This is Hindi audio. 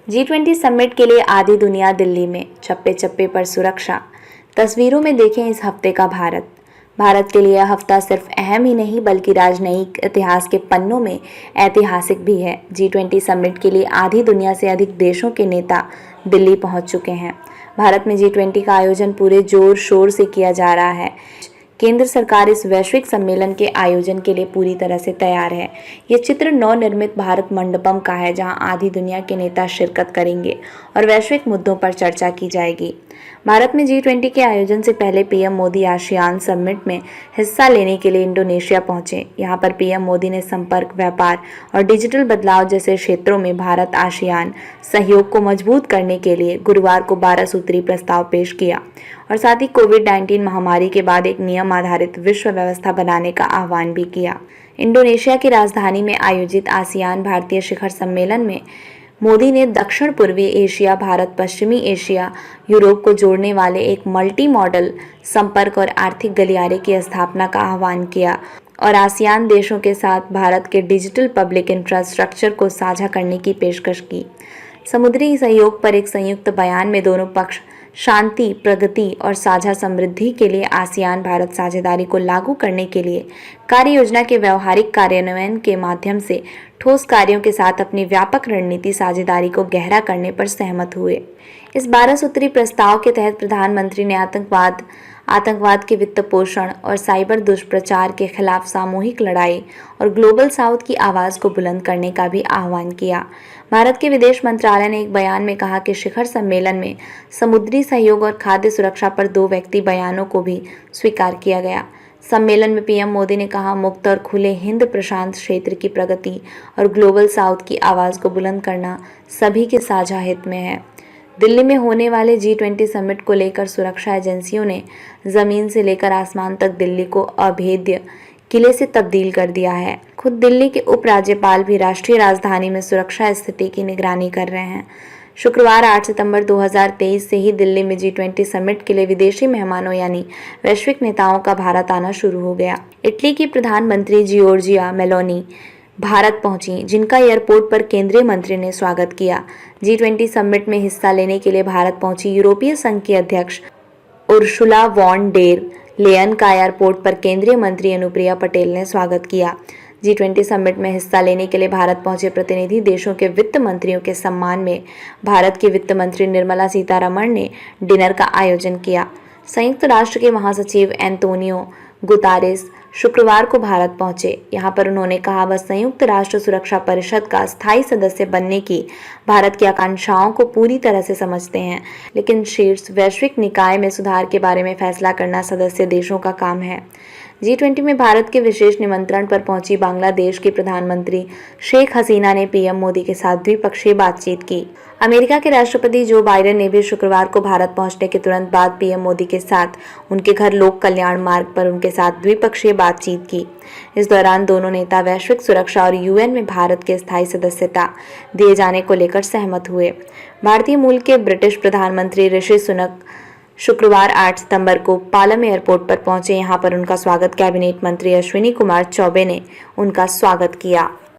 G20 समिट के लिए आधी दुनिया दिल्ली में, चप्पे चप्पे पर सुरक्षा। तस्वीरों में देखें इस हफ्ते का भारत। भारत के लिए यह हफ्ता सिर्फ अहम ही नहीं बल्कि राजनयिक इतिहास के पन्नों में ऐतिहासिक भी है। G20 समिट के लिए आधी दुनिया से अधिक देशों के नेता दिल्ली पहुंच चुके हैं। भारत में G20 का आयोजन पूरे जोर शोर से किया जा रहा है। केंद्र सरकार इस वैश्विक सम्मेलन के आयोजन के लिए पूरी तरह से तैयार है। ये चित्र नवनिर्मित भारत मंडपम का है, जहां आधी दुनिया के नेता शिरकत करेंगे और वैश्विक मुद्दों पर चर्चा की जाएगी। भारत में G20 के आयोजन से पहले पीएम मोदी आसियान समिट में हिस्सा लेने के लिए इंडोनेशिया पहुंचे। यहां पर पीएम मोदी ने संपर्क, व्यापार और डिजिटल बदलाव जैसे क्षेत्रों में भारत आसियान सहयोग को मजबूत करने के लिए गुरुवार को 12 सूत्री प्रस्ताव पेश किया और साथ ही कोविड-19 महामारी के बाद एक नियम आधारित विश्व व्यवस्था बनाने का आह्वान भी किया। इंडोनेशिया की राजधानी में आयोजित आसियान भारतीय शिखर सम्मेलन में मोदी ने दक्षिण पूर्वी एशिया, भारत, पश्चिमी एशिया, यूरोप को जोड़ने वाले एक मल्टी मॉडल संपर्क और आर्थिक गलियारे की स्थापना का आह्वान किया और आसियान देशों के साथ भारत के डिजिटल पब्लिक इंफ्रास्ट्रक्चर को साझा करने की पेशकश की। समुद्री सहयोग पर एक संयुक्त बयान में दोनों पक्ष शांति, प्रगति और साझा समृद्धि के लिए आसियान भारत साझेदारी को लागू करने के लिए कार्य योजना के व्यवहारिक कार्यान्वयन के माध्यम से ठोस कार्यों के साथ अपनी व्यापक रणनीति साझेदारी को गहरा करने पर सहमत हुए। इस 12 सूत्री प्रस्ताव के तहत प्रधानमंत्री ने आतंकवाद के वित्त पोषण और साइबर दुष्प्रचार के खिलाफ सामूहिक लड़ाई और ग्लोबल साउथ की आवाज़ को बुलंद करने का भी आह्वान किया। भारत के विदेश मंत्रालय ने एक बयान में कहा कि शिखर सम्मेलन में समुद्री सहयोग और खाद्य सुरक्षा पर 2 व्यक्ति बयानों को भी स्वीकार किया गया। सम्मेलन में पीएम मोदी ने कहा, मुक्त और खुले हिंद प्रशांत क्षेत्र की प्रगति और ग्लोबल साउथ की आवाज़ को बुलंद करना सभी के साझा हित में है। दिल्ली में होने वाले G20 समिट को लेकर सुरक्षा एजेंसियों ने ज़मीन से लेकर आसमान तक दिल्ली को अभेद्य किले से तब्दील कर दिया है। खुद दिल्ली के उपराज्यपाल भी राष्ट्रीय राजधानी में सुरक्षा स्थिति की निगरानी कर रहे हैं। शुक्रवार 8 सितंबर 2023 से ही दिल्ली में G20 समिट के लिए विदेशी मेहमानों यानी वैश्विक नेताओं का भारत आना शुरू हो गया। इटली की प्रधानमंत्री जियोर्जिया मेलोनी भारत पहुंची, जिनका एयरपोर्ट पर केंद्रीय मंत्री ने स्वागत किया। G20 समिट में हिस्सा लेने के लिए भारत पहुंची यूरोपीय संघ की अध्यक्ष उर्सुला वॉन डेर लेयन का एयरपोर्ट पर केंद्रीय मंत्री अनुप्रिया पटेल ने स्वागत किया। G20 समिट में हिस्सा लेने के लिए भारत पहुंचे प्रतिनिधि देशों के वित्त मंत्रियों के सम्मान में भारत की वित्त मंत्री निर्मला सीतारमण ने डिनर का आयोजन किया। संयुक्त राष्ट्र के महासचिव एंटोनियो गुतारेस शुक्रवार को भारत पहुंचे। यहां पर उन्होंने कहा, वह संयुक्त राष्ट्र सुरक्षा परिषद का स्थायी सदस्य बनने की भारत की आकांक्षाओं को पूरी तरह से समझते हैं, लेकिन शीर्ष वैश्विक निकाय में सुधार के बारे में फैसला करना सदस्य देशों का काम है। G20 में भारत के विशेष निमंत्रण पर पहुंची बांग्लादेश की प्रधानमंत्री शेख हसीना ने पीएम मोदी के साथ द्विपक्षीय बातचीत की। अमेरिका के राष्ट्रपति जो बाइडेन ने भी शुक्रवार को भारत पहुंचने के तुरंत बाद पीएम मोदी के साथ उनके घर लोक कल्याण मार्ग पर उनके साथ द्विपक्षीय बातचीत की। इस दौरान दोनों नेता वैश्विक सुरक्षा और यूएन में भारत के स्थायी सदस्यता दिए जाने को लेकर सहमत हुए। भारतीय मूल के ब्रिटिश प्रधानमंत्री ऋषि सुनक शुक्रवार 8 सितंबर को पालम एयरपोर्ट पर पहुंचे। यहां पर उनका स्वागत कैबिनेट मंत्री अश्विनी कुमार चौबे ने उनका स्वागत किया।